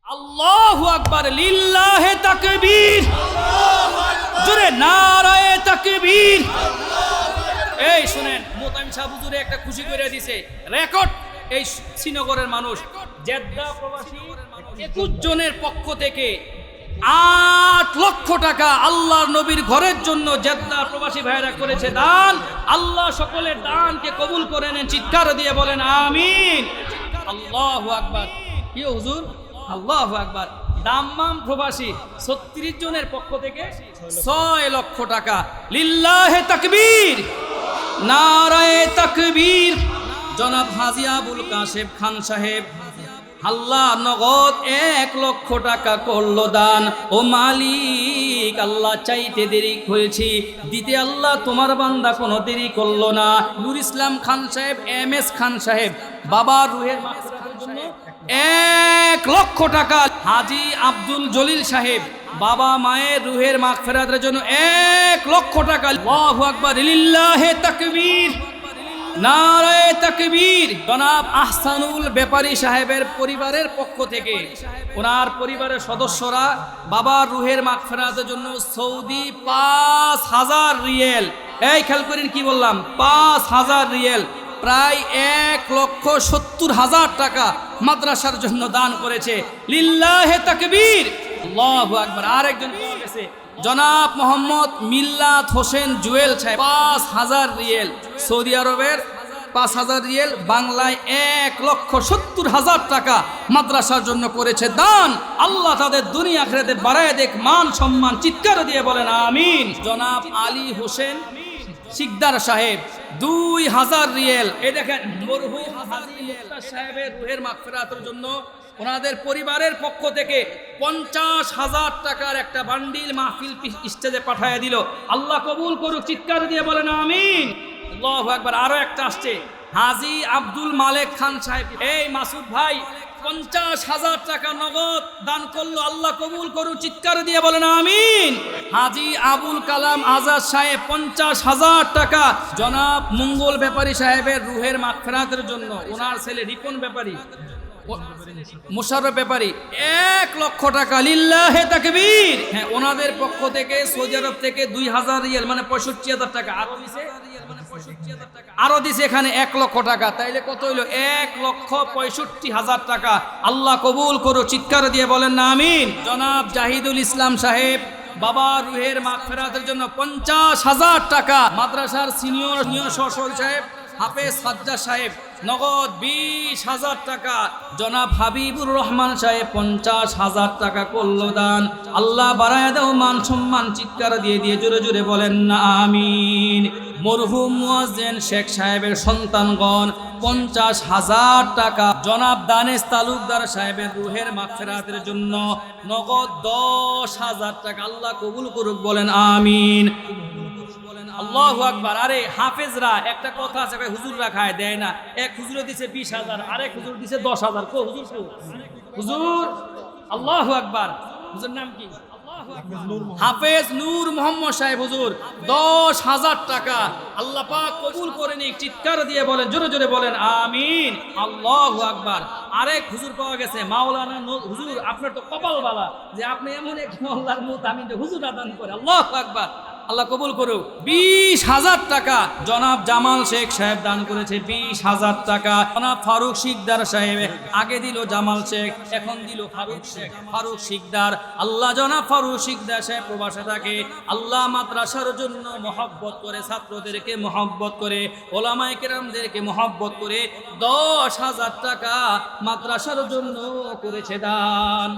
আল্লাহু আকবার, লিল্লাহে তাকবীর, জোরে নারায়ে তাকবীর। এই শুনেন, মোতামিম সাহেব হুজুরে একটা খুশি করে দিছে, রেকর্ড। এই শ্রীনগরের মানুষ, জেদ্দা প্রবাসী 21 জনের পক্ষ থেকে 8 লক্ষ টাকা আল্লাহর নবীর ঘরের জন্য জেদ্দা প্রবাসী ভাইরা করেছে দান। আল্লাহ সকলের দানকে কবুল করে নেন, চিৎকার দিয়ে বলেন আমিন। আল্লাহু আকবার। কি হুজুর, আল্লাহু আকবার। দাম্মাম প্রবাসী 36 জনের পক্ষ থেকে 6 লক্ষ টাকা। লিল্লাহে তাকবীর, নারায়ে তাকবীর। জনাব হাজী আবুল কাশেম খান সাহেব আল্লাহ নগদ 1 লক্ষ টাকা করলো দান। ও মালিক, আল্লাহ চাইতে দেরি হয়েছি, দিতে আল্লাহ তোমার বান্দা কোনো দেরি করলো না। নূর ইসলাম খান সাহেব, MS খান সাহেব বাবার রুহের মাগফিরাতের জন্য 1 লক্ষ টাকা। হাজী আব্দুল জলিল সাহেব বাবা মায়ের রুহের মাগফিরাতের জন্য 1 লক্ষ টাকা। আল্লাহু আকবার, লিল্লাহে তাকবীর, নারায়ে তাকবীর। জনাব আহসানুল ব্যাপারী সাহেবের পরিবারের পক্ষ থেকে, ওনার পরিবারের সদস্যরা বাবার রুহের মাগফিরাতের জন্য সৌদি 5000 রিয়াল, এই খেয়াল করেন কি বললাম, 5000 রিয়াল, প্রায় 1,70,000 টাকা মাদ্রাসার জন্য দান করেছে। লিল্লাহে তাকবীর, আল্লাহু আকবার। আরেকজন পাওয়া গেছে, জনাব মোহাম্মদ মিল্লাত হোসেন জুয়েল সাহেব 5000 রিয়াল, সৌদি আরবের 5000 রিয়াল, বাংলায় 1,70,000 টাকা মাদ্রাসার জন্য করেছে দান। আল্লাহ তাদের দুনিয়া আখিরাতে বাড়ায় দেখ, মান সম্মান, চিৎকার দিয়ে বলেন আমিন। জনাব আলী হোসেন শিকদার সাহেব 2000 রিয়াল। এই দেখেন, মরহুম হাজী মুক্তার সাহেবের রুহের মাগফিরাতের জন্য ওনাদের পরিবারের পক্ষ থেকে 50,000 টাকার একটা বান্ডিল মাহফিল স্টেজে পাঠিয়ে দিল। আল্লাহ কবুল করুক, চিৎকার দিয়ে বলেন আমিন। আল্লাহু আকবার। আরো একটা আসছে, হাজী আব্দুল মালেক খান সাহেব, এই মাসুদ ভাই 50,000 টাকা নগদ দান করলো। আল্লাহ কবুল করুক, চিৎকার দিয়ে বলেন আমিন। হাজী আবুল কালাম আজাদ সাহেব 50,000 টাকা। জনাব মঙ্গল ব্যাপারী সাহেবের রুহের মাগফিরাতের জন্য ওনার ছেলে রিপন ব্যাপারী, মুশাররফ ব্যাপারী 1 লক্ষ টাকা। লিল্লাহে তাকবীর। হ্যাঁ, ওনাদের পক্ষ থেকে সৌদি আরব থেকে 2000 রিয়াল, মানে 65,000 টাকা আরো দিছে এখানে 1 লক্ষ টাকা। তাইলে কত হইলো? 1,65,000 টাকা। আল্লাহ কবুল করো, চিৎকার দিয়ে বলেন না আমিন। জনাব জাহিদুল ইসলাম সাহেব বাবার রুহের মাগফিরাতের জন্য 50,000 টাকা। মাদ্রাসার সিনিয়র সহসভাপতি সাহেব হাফেজ সাজ্জাদ সাহেব নগদ 20,000 টাকা। জনাব হাবিবুর রহমান সাহেব 50,000 টাকা করলো দান। আল্লাহ বাড়ায় দাও মান সম্মান, চিৎকার দিয়ে জোরে জোরে বলেন না আমিন। মরহুম মুয়াজ্জিন শেখ সাহেবের সন্তানগণ 50,000 টাকা। জনাব দানেশ তালুকদার সাহেবের রুহের মাগফিরাতের জন্য নগদ 10,000 টাকা। আল্লাহ কবুল করুক, বলেন আমিন। আল্লাহু আকবার। আরে হাফেজরা একটা কথা আছে, হুজুররা খায় দেয় না। এক হুজুরে দিছে 20,000, আরেক হুজুর দিছে 10,000। কো হুজুর, কো হুজুর? আল্লাহু আকবার। হুজুর নাম কি? হাফেজ নূর মোহাম্মদ সাহেব হুজুর 10,000 টাকা। আল্লাহ পাক কবুল করে নিক, চিৎকার দিয়ে বলেন, জোরে জোরে বলেন আমিন। আল্লাহু আকবার। আরেক হুজুর পাওয়া গেছে, মাওলানা হুজুর। আপনার তো কপাল বালা যে আপনি এমন এক আল্লাহর মুতামিন হুজুর দান করে। আল্লাহু আকবার। আল্লাহ কবুল করুক। 20,000 টাকা জনাব জামাল শেখ সাহেব দান করেছে, 20,000 টাকা। জনাব ফারুক শিকদার সাহেব, আগে দিল জামাল শেখ, এখন দিল ফারুক শিকদার। আল্লাহ জনাব ফারুক শিকদার সাহেব প্রবাসে থাকে। আল্লাহ মাদ্রাসার জন্য মহব্বত করে, ছাত্রদেরকে মহব্বত করে, ওলামায়ে কেরামদেরকে মহব্বত করে 10,000 টাকা মাদ্রাসার জন্য করেছে দান।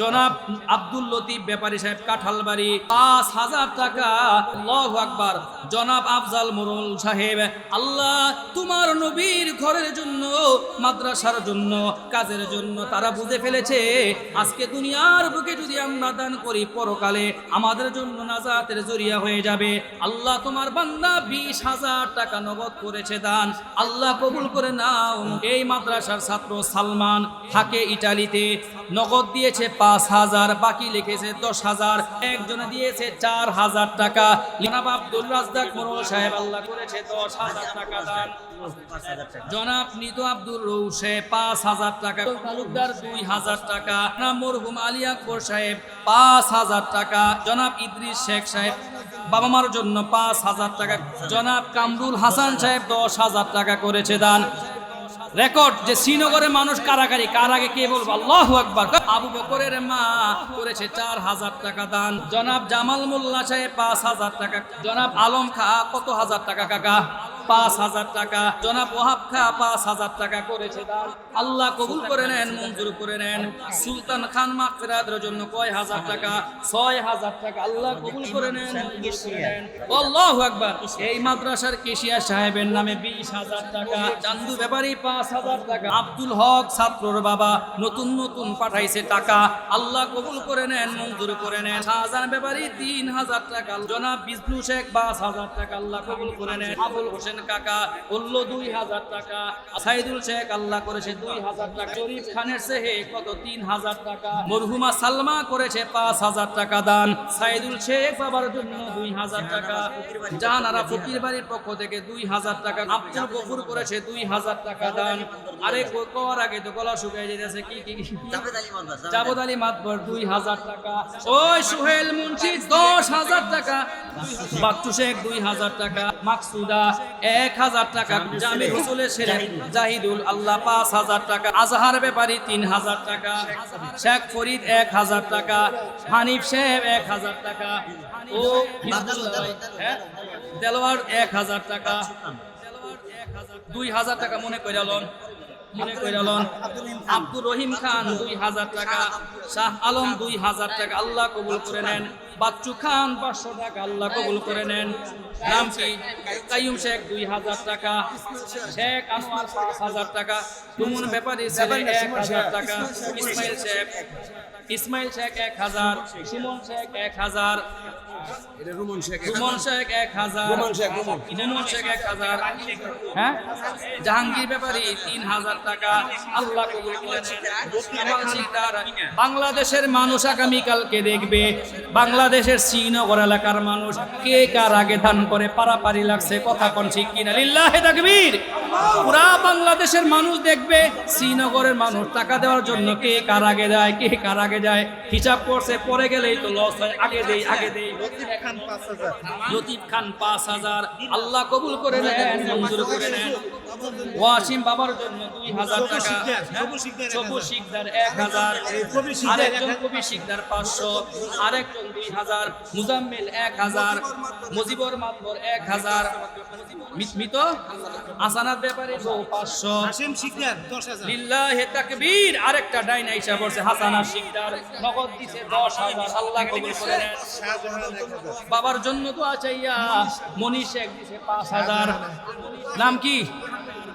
জনাব আব্দুল লতিফ ব্যাপারী সাহেব কাঁঠালবাড়ি 5,000 টাকা। আল্লাহু আকবার। জনাব আফজাল মোরল সাহেব, আল্লাহ তোমার নবীর ঘরের জন্য, মাদ্রাসার জন্য, কাজের জন্য তারা বুঝে ফেলেছে আজকে দুনিয়ার বুকে যদি আমরা দান করি, পরকালে আমাদের জন্য নাজাতের জরিয়া হয়ে যাবে। আল্লাহ তোমার বান্দা 20,000 টাকা নগদ করেছে দান। আল্লাহ কবুল করে নাও। এই মাদ্রাসার ছাত্র সালমান থাকে ইটালিতে, নগদ দিয়েছে 5,000, বাকি লিখেছে 10,000। একজনে দিয়েছে 4,000 টাকা। টাকা। জনাব আব্দুল রাজ্জাক মোড়ল সাহেব আল্লাহ করেছে 10,000 টাকা দান। জনাব নিতু আব্দুল রৌশে 5,000 টাকা। তালুকদার 2,000 টাকা। জনাব মরহুম আলী আকবর সাহেব 5,000 টাকা। জনাব ইদ্রিস শেখ সাহেব বাবা মার জন্য 5,000 টাকা। জনাব কামরুল হাসান সাহেব 10,000 টাকা করেছে দান। রেকর্ড যে শ্রীনগরের মানুষ কারাগারি, কার আগে কে বলবো আল্লাহু আকবার। আবু বকরের মা করেছে 4,000 টাকা দান। জনাব জামাল মোল্লা সাহেব 5,000 টাকা। জনাব আলম খা কত হাজার টাকা কাকা? 5,000 টাকা। জনাব ওহাব খা 5,000 টাকা করেছে দান। আল্লাহ কবুল করে নেন, মঞ্জুর করে নেন। সুলতান খান মাগফিরাতের জন্য কয় হাজার টাকা? 6,000 টাকা। আল্লাহ কবুল করে নেন, মঞ্জুর করে নেন। আল্লাহু আকবার। এই মাদ্রাসার কেশিয়া সাহেবের নামে 20,000 টাকা। চান্দু ব্যাপারী 5,000 টাকা। আব্দুল হক ছাত্রর বাবা নতুন নতুন পাঠাইছে টাকা। আল্লাহ কবুল করে নেন, মঞ্জুর করে নেন। শাহজাহান ব্যাপারী 3,000 টাকা। জনাব বিষ্ণু শেখ 5,000 টাকা। আল্লাহ কবুল করে নেন। আবুল হোসেন কাকা বলল 2,000 টাকা। সাইদুল শেখ আল্লাহ করেছে 2,000 টাকা। শরীফ খানের সেহে কত? 3,000 টাকা। মরহুমা সালমা করেছে 5,000 টাকা দান। সাইদুল শেখ বাবার জন্য 2,000 টাকা। জাহানারা ফকির বাড়ির পক্ষ থেকে 2,000 টাকা। আব্দুল গফুর করেছে 2,000 টাকা দান। আরে কোয়ার আগে তো গলা শুকায় যেতেছে। কি জাবেদ আলী মাতবর 2,000 টাকা। ওই সুহেল মুন্সি 10,000 টাকা। বাচ্চু শেখ 2,000 টাকা। মাকসুদা 1,000 টাকা। জামির হুসুলের ছেলে জাহিদুল আল্লাহ 5,000 টাকা। আজহার ব্যাপারী 3,000 টাকা। শেখ ফরিদ 1,000 টাকা। হানিফ সাহেব 1,000 টাকা। ও দেলোয়ার 1,000 টাকা। 2,000 টাকা মনে করে আব্দুর রহিম খান 2,000 টাকা। শাহ আলম 2,000 টাকা। আল্লাহ কবুল করে নেন। বাচ্চু খান 500 টাকা। আল্লাহ কবুল করে নেন। নাম কি? কাইয়ুম শেখ 2,000 টাকা। শেখ আনোয়ার 5,000 টাকা। তুমুন ব্যাপারী 1,000 টাকা। ইসমাইল শেখ 1,000। সুমন শেখ 1,000। রুমন শেখ 1,000। হ্যাঁ, জাহাঙ্গীর ব্যাপারী 3,000 টাকা। আল্লাহ কবুল করে নেন। বাংলাদেশের মানুষ আগামীকালকে দেখবে বাংলাদেশের শ্রীনগর এলাকার মানুষ কে কার আগে ধান করে পারাপারি লাগছে। কথা কোন ঠিক কিনা? লিল্লাহি তাকবীর। পুরা বাংলাদেশের মানুষ দেখবে শ্রীনগরের মানুষ টাকা দেওয়ার জন্য কে কার আগে যায়, কে কার আগে যায়। হিসাব করছে, পরে গেলেই তো লস হয়। আগে দেই। লতিফ খান 5,000। আল্লাহ কবুল করে নেন, মঞ্জুর করে নেন। ওয়াসিম বাবার জন্য 2,000 টাকা। সবুজ শিকদার 1,000। আরেকজন কবি শিকদার 500। আরেকজন 2,000। মুজাম্মিল 1,000। মুজিবুর মাতবর 1,000। মিত আসানাত ব্যাপারে 500। হাসিম শিকদার 10,000। লিল্লাহি তাকবীর। আরেকটা ডাইনা হিসাব করছে হাসানা শিকদার, নগদ দিছে 10,000। আল্লাহ কবুল করে নেন। বাবার জন্য তো আচাইয়া মনি শেখ দিছে 5,000। নাম কি?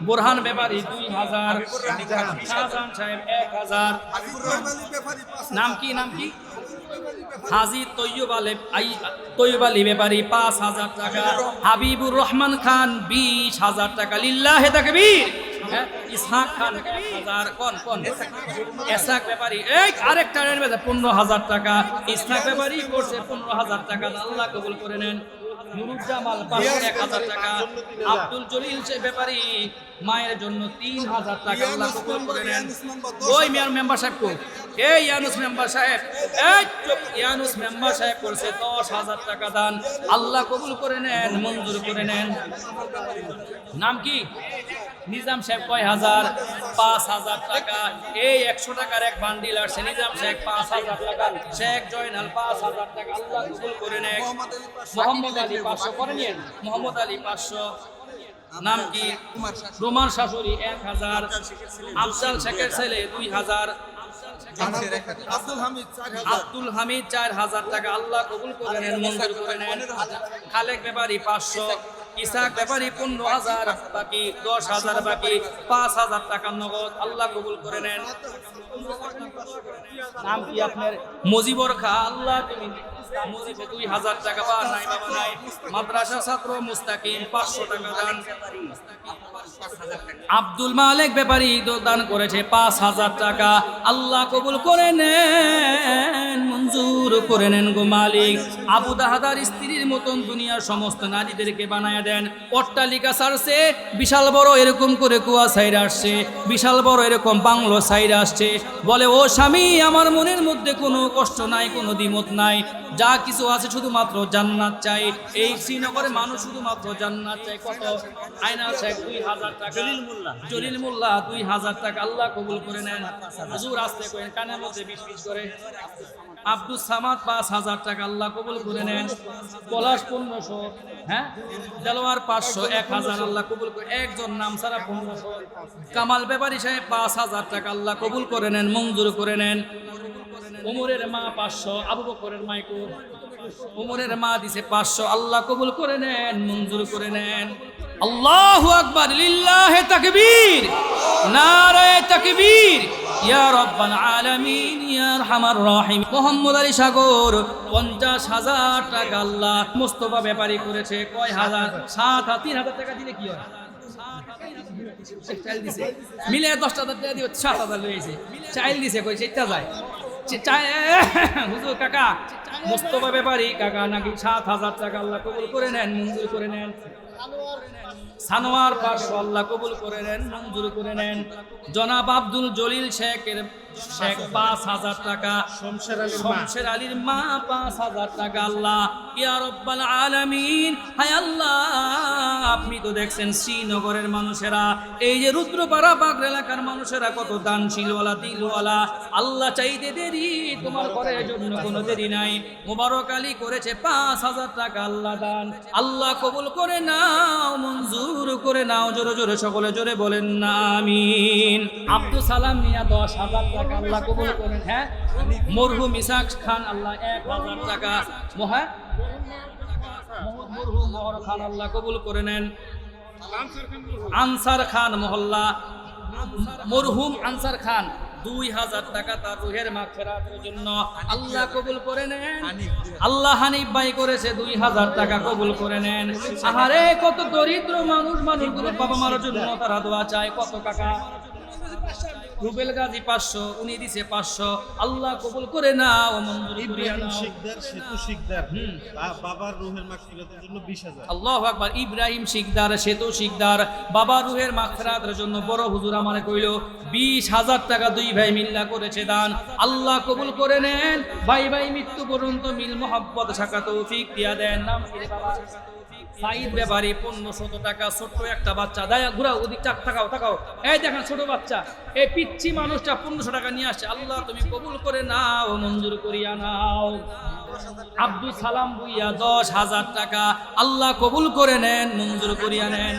বোরহান ব্যাপারী 2,000। শাহজাহান সাহেব 1,000। নাম কি? হাজি তৈয়ব আলী ব্যাপারী 5,000 টাকা। হাবিবুর রহমান খান 20,000 টাকা। লিল্লাহি তাকবীর। ইসহাক খান 1,000। কোন ইসহাক ব্যাপারী আরেকটা 15,000 টাকা। ইসহাক ব্যাপারী করছে 15,000 টাকা। আল্লাহ কবুল করে নেন। নুরুজ্জামাল 1,000 টাকা। আব্দুল জলিল ব্যাপারী মায়ের জন্য 3,000 টাকা। আল্লাহ কবুল করে নেন। ওই মেম্বার সাহেব কো? ইয়ানুস মেম্বার সাহেব। ইয়ানুস মেম্বার সাহেব করছে 10,000 টাকা দান। আল্লাহ কবুল করে নেন, মঞ্জুর করে নেন। নাম কি? নিজাম সাহেব কয় হাজার? 5,000 টাকা। এই 100 টাকার এক বান্ডিল আসছে। নিজাম সাহেব 5,000 টাকা। শেখ জয়নাল 5,000 টাকা। আল্লাহ কবুল করে নেন। মোহাম্মদ আলী 500 করে নিন। মোহাম্মদ আলী 500। নাম কি? রোমান শাশুড়ি 1,000। আফজাল শেখের ছেলে 2,000। আব্দুল হামিদ 4,000 টাকা। আল্লাহ কবুল করে নেন, মঞ্জুর করে নেন। খালেক ব্যাপারী 500। ইসাক ব্যাপারী 15,000 বাকি। 10,000 বাকি। 5,000 টাকা নগদ। আল্লাহ কবুল করে নেন। নাম কি আপনার? মুজিবর খা। আল্লাহ তুমি মুজিবে 2,000 টাকা। বা নাই বাবা নাই। মাদ্রাসা ছাত্র মুস্তাকিম 500 টাকা দান। আব্দুল মালিক ব্যাপারী দান করেছে 5,000 টাকা। আল্লাহ কবুল করে নেন, মঞ্জুর মঞ্জুর করে নেন গো মালিক। আবু দাহাদার স্ত্রীর মতন দুনিয়ার সমস্ত নারীদেরকে বানায় দেন। অট্টালিকা ছাড়ছে, বিশাল বড় এরকম করে কুয়া সাইড আসছে, বিশাল বড় এরকম বাংলো সাইড আসছে। বলে ও স্বামী, আমার মনের মধ্যে কোনো কষ্ট নাই, কোনো দ্বিমত নাই, যা কিছু আছে শুধুমাত্র জান্নাত চাই। এই শ্রীনগরে মানুষ শুধুমাত্র জান্নাত চাই। কত? আয়না শেখ 2000 টাকা, জলিল মোল্লা 2000 টাকা, আল্লাহ কবুল করে নেন। হুজুর আসতে করেন, কানের মধ্যে 20 করে। আব্দুল সামাদ 5000 টাকা, আল্লাহ কবুল করে নেন। পলাশ 1500, হ্যাঁ, দেলোয়ার 500, 1000, আল্লাহ কবুল করে। একজন নাম ছাড়া 1500। কামাল ব্যাপারী সাহেব 5000 টাকা, আল্লাহ কবুল করে নেন, মঞ্জুর করে নেন। ওমরের মা 500, আবু বকরের মাইকো ওমরের মা দিছে 500, আল্লাহ কবুল করে নেন, মঞ্জুর করে নেন। আল্লাহু আকবার, লিল্লাহি তাকবীর, নারায়ে তাকবীর, ইয়া রাব্বাল আলামিন, ইয়া আরহামার রাহিম। মোহাম্মদ আলী সাগর 50,000 টাকা, আল্লাহ। মোস্তফা ব্যাপারী করেছে কয় হাজার? 3000 টাকা দিলে কি হয়? চাইল দিছে, মিলে 10,000 টাকা দিয়ে 7,000 লইছে। চাইল দিছে কই সেটা যায়। হুজুর কাকা মোস্তফা ব্যাপারী কাকা নাকি 7,000 টাকা, আল্লাহ কবুল করে নেন, মঞ্জুর করে নেন। সানোয়ার 500, আল্লাহ কবুল করে নেন, মঞ্জুর করে নেন। জনাব আব্দুল জলিল শেখ 5,000 টাকা। শমশের আলীর মা 5,000 টাকা, আল্লাহ। ইয়া রাব্বাল আলামিন, হায় আল্লাহ, আপনি তো দেখছেন শ্রীনগরের মানুষেরা, এই যে রুদ্রপাড়া বাগড়া এলাকার মানুষেরা কত দানশীলওয়ালা, দিলওয়ালা। আল্লাহ চাইতে দেরি, তোমার ঘরের জন্য কোনো দেরি নাই। মোবারক আলী করেছে 5,000 টাকা, আল্লাহ দান। আল্লাহ কবুল করে নাও, মঞ্জুর করে নাও। জোরে জোরে সকলে জোরে বলেন না আমিন। আব্দুল সালাম মিয়া 10,000 টাকা, আল্লাহ কবুল করেন। হ্যাঁ, মরহুম ইসাক খান, আল্লাহ 1,000 টাকা। মরহুম মোহর খান, আল্লাহ কবুল করে নেন। আনসার খান মহল্লা, মরহুম আনসার খান 2,000 টাকা তার রুহের মাগফিরাতের জন্য, আল্লাহ কবুল করে নেন। আল্লাহ হানিফ ভাই করেছে 2,000 টাকা, কবুল করে নেন। আহারে কত দরিদ্র মানুষ, মানুষগুলো বাবা মার জন্য তারা দোয়া চায়। কত টাকা? রুবেল গাজী 500, উনি দিছে 500, আল্লাহ কবুল করে নাও, মঞ্জুর করিয়া নাও। সেতু শিকদার বাবার রুহের মাগফিরাতের জন্য 20,000। আল্লাহু আকবার। ইব্রাহিম শিকদার, সেতু শিকদার, বাবার রুহের মাগফিরাতের জন্য বড় হুজুর আমারে কইল 20,000 টাকা, দুই ভাই মিল্লা করেছে দান, আল্লাহ কবুল করে নেন। ভাই ভাই মৃত্যু পর্যন্ত মিল মোহাব্বত থাকা তৌফিক দিয়া দেন। নাম কি বাবা? সাইদ ব্যাপারী 1500 টাকা। ছোট্ট একটা বাচ্চা, দায়া ঘুরাও, ওদিক তাকাও। এই দেখেন ছোট বাচ্চা, এই পিচ্ছি মানুষটা 1500 টাকা নিয়ে আসছে, আল্লাহ তুমি কবুল করে নাও, মঞ্জুর করিয়া নাও। আব্দুল সালাম বুইয়া 10,000 টাকা, আল্লাহ কবুল করে নেন, মঞ্জুর করিয়া নেন।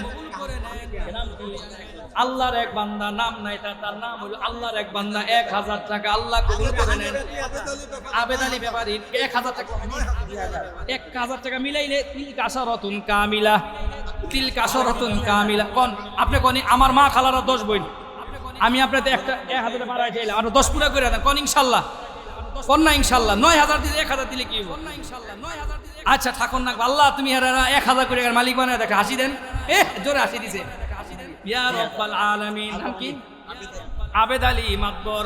আল্লাহর এক বান্দা, নাম নাই তার নাম হলো আল্লাহর এক বান্দা, 1,000 টাকা, আল্লাহ কবুল করে নেন। আবেদ আলী ব্যাপারী 1,000 টাকা। 1,000 টাকা মিলাইলে তিলকাশরতুন কামিলা, তিলকাশরতুন কামিলা। কোন আপনি কোন আমার মা খালারা 10 বোন, আমি আপনাদের একটা 1,000 বাড়াই চাইলাম, আরো 10 পুরা করে দেন। কোন ইনশাআল্লাহ? কোন না ইনশাআল্লাহ? 9,000 দিলে 1,000 দিলে কি হবে? আচ্ছা থাকুন না, আল্লাহ তুমি 1,000 করে মালিক বানায় দেখে হাসি দেন। জোরে হাসি দিছে। ইয়া রাব্বাল আলামিন। নাম কি? আবেদ আলী মাতবর,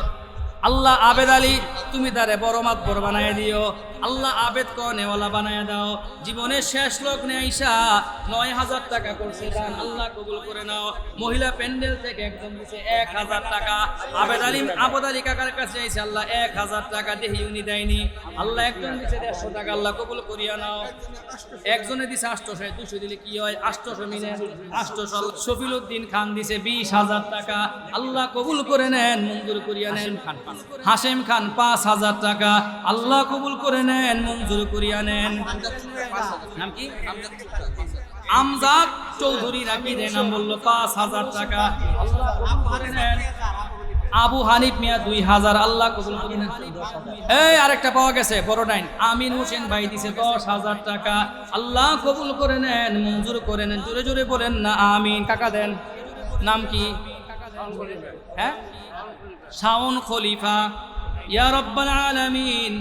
আল্লাহ আবেদ আলী তুমি তারে বড় মাতবর বানায় দিও, আল্লাহ আবেদ কনেওয়ালা বানায় দাও। জীবনের শেষ লগ্নে আইসা 9,000 টাকা করছে দান, আল্লাহ কবুল করে নাও। মহিলা প্যান্ডেল থেকে একদম দিছে 1,000 টাকা। আবেদ আলী কাকার কাছে আইসে, আল্লাহ 1,000 টাকা দেহি উনি দেয়নি, আল্লাহ একজন দিছে 150 টাকা, আল্লাহ কবুল করিয়া নাও। একজনে দিছে 800, 200 দিলে কি হয়? 800 মিলে 800। শফিলউদ্দিন খান দিছে 20,000 টাকা, আল্লাহ কবুল করে নেন, মঞ্জুর করিয়া নেন। হাশেম খান 5,000 টাকা, আল্লাহ কবুল করে নেন, মঞ্জুর করিয়া নেন। নাম কি? আমজাদ চৌধুরী নাকি নাম বললো, 5,000 টাকা, আল্লাহ কবুল করে নেন। আবু হানিফ মিয়া 2,000, আল্লাহ কবুল করে নেন। এই আরেকটা পাওয়া গেছে বড় ডাইন, আমিন হোসেন ভাই দিছে 10,000 টাকা, আল্লাহ কবুল করে নেন, মঞ্জুর করে নেন। জোরে জোরে বলেন না আমিন। কাকা দেন। নাম কি? হ্যাঁ, শাওন খলিফা। ইয়া রাব্বাল আলামিন,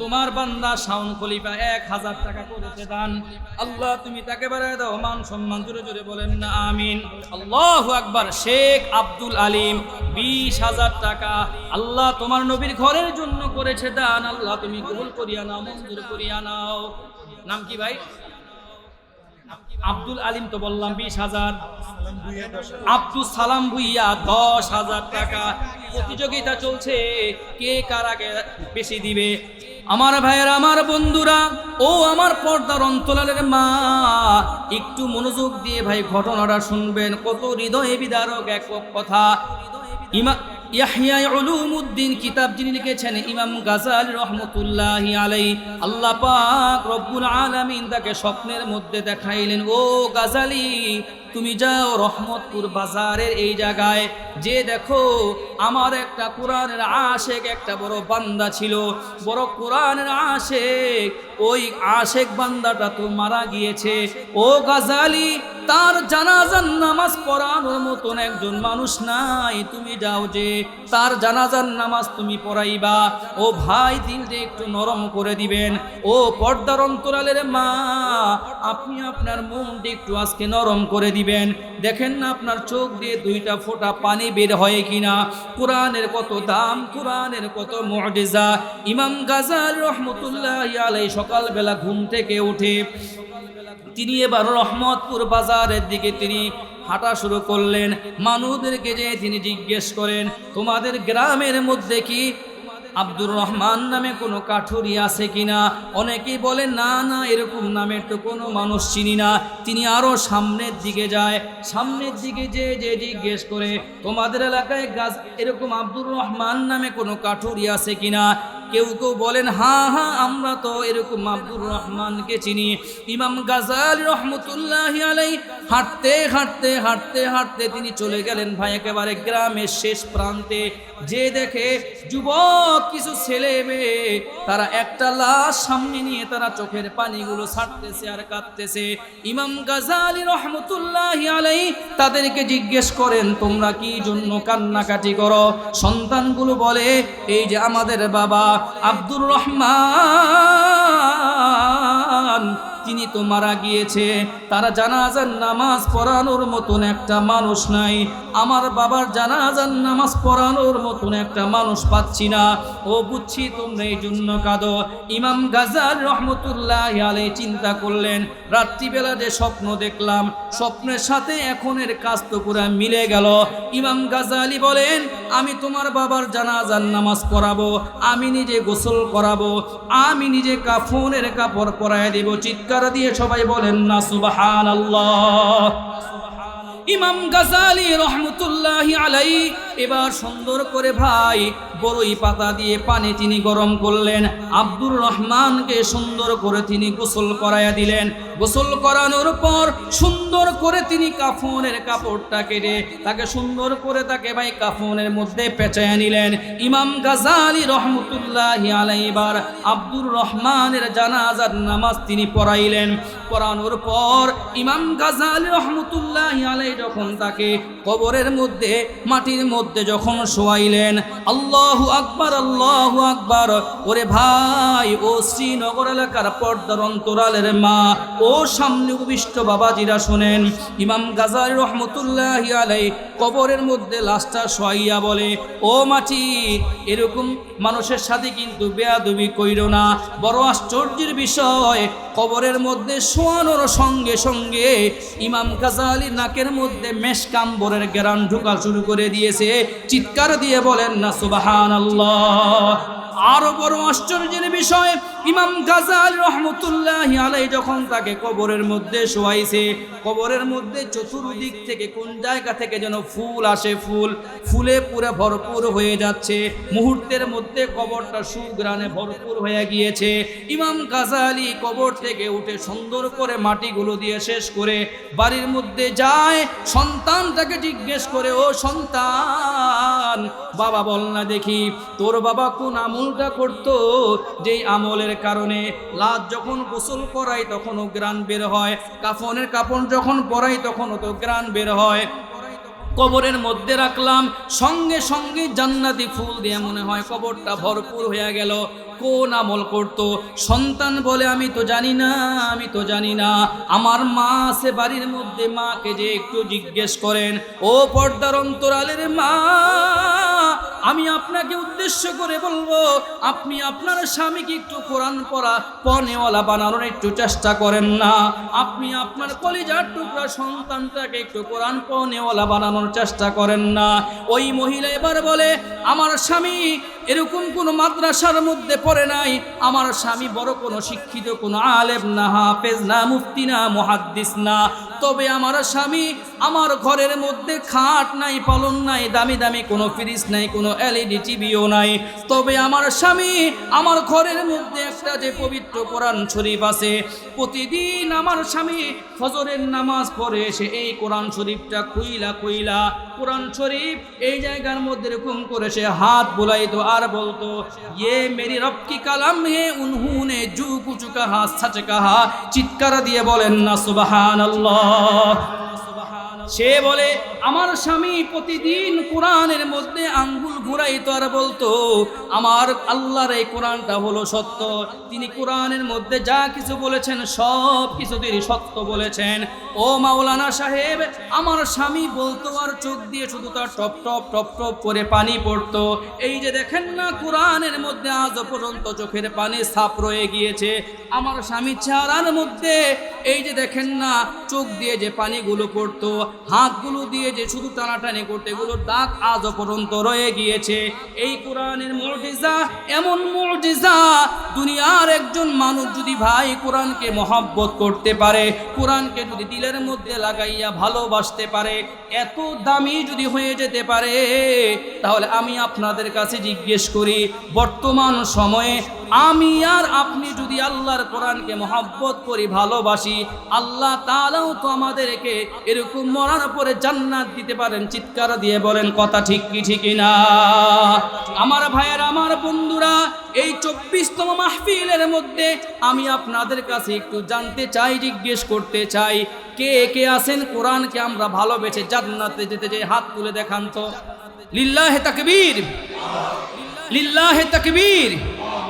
তোমার বান্দা শাওন খলিফা 1000 টাকা করেছে দান, আল্লাহ তুমি তাকে বাড়ায় দাও মান সম্মান, জোরে জোরে বলেন না আমিন। আল্লাহু আকবার। শেখ আব্দুল আলিম 20,000 টাকা আল্লাহ তোমার নবীর ঘরের জন্য করেছে দান, আল্লাহ তুমি কবুল করিয়া নাও, মঞ্জুর করিয়া নাও। নাম কি ভাই? আব্দুল আলিম তো বললাম 20,000। আব্দুল সালাম ভুইয়া 10,000 টাকা। প্রতিযোগিতা চলছে কে কার আগে বেশি দিবে। আমার ভাইয়েরা, আমার বন্ধুরা, ও আমার পর্দার অন্তরালের মা, একটু মনোযোগ দিয়ে ভাই ঘটনাটা শুনবেন, কত হৃদয়ে বিদারক এক কথা। ইয়াহইয়া উলুমউদ্দিন কিতাব যিনি লিখেছেন ইমাম গাজালি রহমতুল্লাহি আলাইহি, আল্লাহ পাক রব্বুল আলামিন তাকে স্বপ্নের মধ্যে দেখাইলেন, ও গাজালি তুমি যাও রহমতপুর বাজারের এই জায়গায়, যে দেখো আমার একটা কোরআনের আশেক একটা বড় বান্দা ছিল, বড় কোরআনের আশেক, ওই আশেক বান্দাটা তো মারা গিয়েছে। ও গাজালি, তার জানাজার নামাজ পড়ানোর মতন একজন মানুষ নাই, তুমি যাও যে তার জানাজার নামাজ তুমি পড়াইবা। ও ভাই, দিলটা একটু নরম করে দিবেন। ও পর্দার অন্তরালের মা, আপনি আপনার মনটা একটু আজকে নরম করে দিবেন। দেখেন না আপনার চোখ দিয়ে 2টা ফোঁটা পানি বের হয় কিনা। কোরআনের কত দাম, কোরআনের কত মুআজিজা। ইমাম গাজালি রহমতুল্লাহি আলাইহি সকালবেলা ঘুম থেকে উঠে তিনি এবার রহমতপুর বাজারের দিকে তিনি হাঁটা শুরু করলেন। মানুষদেরকে যে তিনি জিজ্ঞেস করেন, তোমাদের গ্রামের মধ্যে কি আব্দুর রহমান নামে কোনো কাঠুরি আছে কিনা? অনেকেই বলে না না, এরকম নামের তো কোনো মানুষ চিনি না। তিনি আরো সামনের দিকে যায়, সামনের দিকে যে জিজ্ঞেস করে, তোমাদের এলাকায় গাছ এরকম আব্দুর রহমান নামে কোনো কাঠুরি আছে কিনা? কেউ কেউ বলেন হ্যাঁ হ্যাঁ, আমরা তো এরকম আব্দুর রহমানকে চিনি। ইমাম গাজালি রহমতুল্লাহি আলাইহি হাঁটতে হাঁটতে হাঁটতে হাঁটতে তিনি চলে গেলেন ভাই একেবারে গ্রামের শেষ প্রান্তে। যে দেখে যুবক কিছু ছেলে মেয়ে, তারা একটা লাশ সামনে নিয়ে তারা চোখের পানিগুলো ছাড়তেছে আর কাঁদতেছে। ইমাম গাজালি রহমতুল্লাহি আলাইহি তাদেরকে জিজ্ঞেস করেন, তোমরা কি জন্য কান্নাকাটি করো? সন্তানগুলো বলে, এই যে আমাদের বাবা আব্দুর রহমান তিনি তো মারা গিয়েছে, তারা জানাজার নামাজ পড়ানোর মতন একটা মানুষ নাই, আমার বাবার জানাজার নামাজ পড়ানোর মতন একটা মানুষ পাচ্ছি না। ও বুঝছি তোমরা এই জন্য কাঁদো। ইমাম গাজালি রহমতুল্লাহি আলাইহি চিন্তা করলেন, রাত্রিবেলা যে স্বপ্ন দেখলাম, স্বপ্নের সাথে এখনের কাজ তো পুরা মিলে গেল। ইমাম গাজালি বলেন, আমি তোমার বাবার জানাজার নামাজ পড়াবো, আমি নিজে গোসল করাবো, আমি নিজে কাফনের কাপড় পরায় দেব। চিৎকার দিয়ে সবাই বলেন না সুবহানাল্লাহ। ইমাম গাজালি রহমতুল্লাহি আলাইহি এবার সুন্দর করে ভাই বড়ই পাতা দিয়ে পানি তিনি গরম করলেন, আব্দুর রহমানকে সুন্দর করে তিনি গোসল করাইয়া দিলেন। গোসল করানোর পর সুন্দর করে তিনি কাফনের কাপড়টা কেটে তাকে সুন্দর করে তাকে ভাই কাফনের মধ্যে পেঁচাইয়া নিলেন। ইমাম গাজালি রহমতুল্লাহি আলাইহি এবার আব্দুর রহমানের জানাজার নামাজ তিনি পড়াইলেন। পড়ানোর পর ইমাম গাজালি রহমতুল্লাহি আলাইহি যখন তাকে কবরের মধ্যে মাটির মধ্যে যখন শোয়াইলেন, আল্লাহু আকবার, আল্লাহু আকবার। ওরে ভাই, ও শ্রীনগর এলাকার পর্দার অন্তরালের মা, ও সামনে উপবিষ্ট বাবাজিরা শোনেন, ইমাম গাজালি রহমতুল্লাহি আলাইহি কবরের মধ্যে লাশটা শোয়াইয়া বলে, ও মাটি, এরকম মানুষের সাথে কিন্তু বেয়াদবি কইরো না। বড় আশ্চর্যের বিষয়, কবরের মধ্যে শোয়ানোর সঙ্গে সঙ্গে ইমাম গাজালির নাকের মধ্যে মেশকাম্বরের গ্রান ঢোকা শুরু করে দিয়েছে। চিৎকার দিয়ে বলেন না সুবহানাল্লাহ। আরো বড় আশ্চর্যের বিষয়, ইমাম গাজালি রহমতুল্লাহি আলাইহি যখন তাকে কবরের মধ্যে শোয়াইছে, কবরের মধ্যে চতুর্দিক থেকে কোন জায়গা থেকে যেন ফুল আসে, ফুলে পুরো ভরপুর হয়ে যাচ্ছে। মুহূর্তের মধ্যে কবরটা সুঘ্রাণে ভরপুর হয়ে গিয়েছে। ইমাম গাজালি কবর থেকে উঠে সুন্দর করে মাটিগুলো দিয়ে শেষ করে বাড়ির মধ্যে যায়। সন্তানটাকে জিজ্ঞেস করে, ও সন্তান, বাবা বল না দেখি, তোর বাবা কোন আমলটা করতো, যেই আমলের কারণে লাশ যখন গোসল করাই তখনও গ্রান বের হয়, কাফনের কাপড় যখন পরাই তখনও তো গ্রান বের হয়। কবরের মধ্যে রাখলাম, সঙ্গে সঙ্গে জান্নাতি ফুল দিয়ে মনে হয় কবরটা ভরপুর হয়ে গেল। কোন আমল করত? সন্তান বলে আমি তো জানি না, আমি তো জানি না। আমার মা আছে বাড়ির মধ্যে, মাকে যে একটু জিজ্ঞেস করেন। ও পর্দার অন্তরালের মা, আমি আপনাকে উদ্দেশ্য করে বলবো, আপনি আপনার স্বামীকে একটু কোরআন পড়া পড়নেওয়ালা বানানোর একটু চেষ্টা করেন না। আপনি আপনার কলিজার টুকরা সন্তানটাকে একটু কোরআন পড়নেওয়ালা বানানোর চেষ্টা করেন না। ওই মহিলা এবার বলে, আমার স্বামী এরকম কোনো মাদ্রাসার মধ্যে পড়ে নাই, আমার স্বামী বড় কোনো শিক্ষিত কোনো আলেম না, হাফেজ না, মুফতি না, মুহাদ্দিস না। তবে আমার স্বামী, আমার ঘরের মধ্যে খাট নাই, পালন নাই, দামি দামি কোনো ফ্রিজ নাই, কোনো এলইডি টিভিও নাই। তবে আমার স্বামী, আমার ঘরের মধ্যে একটা যে পবিত্র কোরআন শরীফ আছে, প্রতিদিন আমার স্বামী ফজরের নামাজ পড়ে এসে এই কোরআন শরীফটা কইলা কইলা কোরআন শরীফ এই জায়গার মধ্যে এরকম করে সে হাত বুলাইতো আর বলতো, ইয়ে মেরি রব কি কালাম হে উনহুনে জু কুচু কাহা সচ কাহা। চিৎকার দিয়ে বলেন না সুবহানাল্লাহ। সে বলে, আমার স্বামী প্রতিদিন কোরআনের মধ্যে আঙ্গুল ঘুরাইতো আর বলতো, আমার আল্লাহর এই কোরআনটা হলো সত্য। তিনি কোরআনের মধ্যে যা কিছু বলেছেন সব কিছু তিনি সত্য বলেছেন। ও মাওলানা সাহেব, আমার স্বামী বলতো আর চোখ দিয়ে শুধু তার টপ টপ টপ টপ করে পানি পড়তো। এই যে দেখেন না, কোরআনের মধ্যে আজও পর্যন্ত চোখের পানি ছাপ রয়ে গিয়েছে। আমার স্বামী চেহারার মধ্যে এই যে দেখেন না, চোখ দিয়ে যে পানিগুলো পড়তো, হাতগুলো দিয়ে যে শুধু টানাটানি করতে, এগুলোর দাগ আজও পর্যন্ত রয়ে গিয়েছে। এই কোরআনের মুজিজা, এমন মুজিজা, দুনিয়ার একজন মানুষ যদি ভাই কোরআনকে মহব্বত করতে পারে, কোরআনকে যদি দিলের মধ্যে লাগাইয়া ভালোবাসতে পারে, এত দামি যদি হয়ে যেতে পারে, তাহলে আমি আপনাদের কাছে জিজ্ঞেস করি, বর্তমান সময়ে আমি আর আপনি যদি আল্লাহর কোরআনকে মহব্বত করি, ভালোবাসি, আল্লাহ তাআলাও তো আমাদেরকে এরকম মরার পরে জান্নাত দিতে পারেন। চিৎকার দিয়ে বলেন কথা ঠিক কি ঠিক না? আমার ভাইয়ের, আমার বন্ধুরা, এই 24তম মাহফিলের মধ্যে আমি আপনাদের কাছে একটু জানতে চাই, জিজ্ঞেস করতে চাই, কে কে আছেন কোরআনকে আমরা ভালোবেসে জান্নাতে যেতে চাই? হাত তুলে দেখান তো। লিল্লাহে তাকবীর, লিল্লাহে তাকবীর।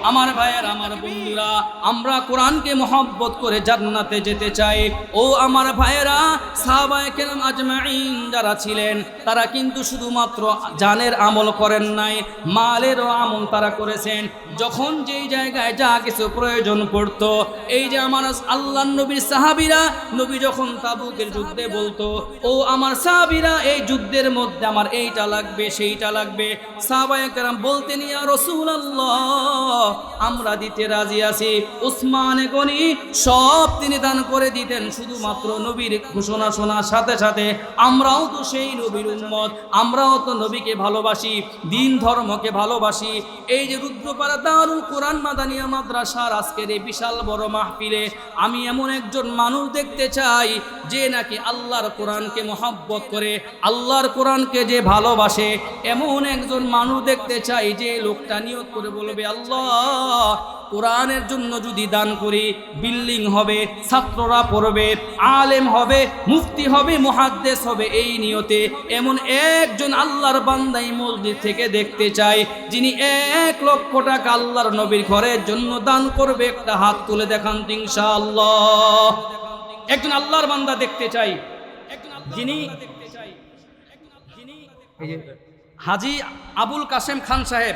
আমার ভাইয়ের, আমার বন্ধুরা, আমরা কোরআনকে মহব্বত করে জান্নাতে যেতে চাই। ও আমার ভাইয়েরা, সাহাবায়ে কেরাম আজমাইন যারা ছিলেন, তারা কিন্তু শুধুমাত্র জানের আমল করেন নাই, মালেরও আমল তারা করেছেন। যখন যেই জায়গায় যা কিছু প্রয়োজন পড়তো, এই যে আমার আল্লাহর নবীর সাহাবীরা, নবী যখন তাবুকের যুদ্ধে বলতো, ও আমার সাহাবীরা এই যুদ্ধের মধ্যে আমার এইটা লাগবে সেইটা লাগবে, সাহাবায়ে কেরাম বলতেন, ইয়া রাসূলুল্লাহ, আমরা দিতে রাজি আছি। উসমানে গনি সব তিনি দান করে দিতেন, শুধুমাত্র নবীর ঘোষণা শোনার সাথে সাথে আমরাও তো সেই নবীর উম্মত, আমরাও তো নবীকে ভালোবাসি, দিন ধর্মকে ভালোবাসি। এই যে রুদ্রপাড়া দারুল কোরআন মাদানিয়া মাদ্রাসার আজকের এই বিশাল বড় মাহফিলে আমি এমন একজন মানুষ দেখতে চাই, যে নাকি আল্লাহর কোরআনকে মহব্বত করে, আল্লাহর কোরআনকে যে ভালোবাসে, এমন একজন মানুষ দেখতে চাই, যে লোকটা নিয়ত করে বলবে, আল্লাহ, কোরআনের জন্য যদি দান করি, বিল্ডিং হবে, ছাত্ররা পড়বে, আলেম হবে, মুফতি হবে, মুহাদ্দিস হবে, এই নিয়তে এমন একজন আল্লাহর বান্দা এই মসজিদ থেকে দেখতে চাই, যিনি 1 লক্ষ টাকা আল্লাহর নবীর ঘরের জন্য দান করবে। একটা হাত তুলে দেখান ইনশাআল্লাহ। একজন আল্লাহর বান্দা দেখতে চাই, যিনি হাজী আবুল কাসেম খান সাহেব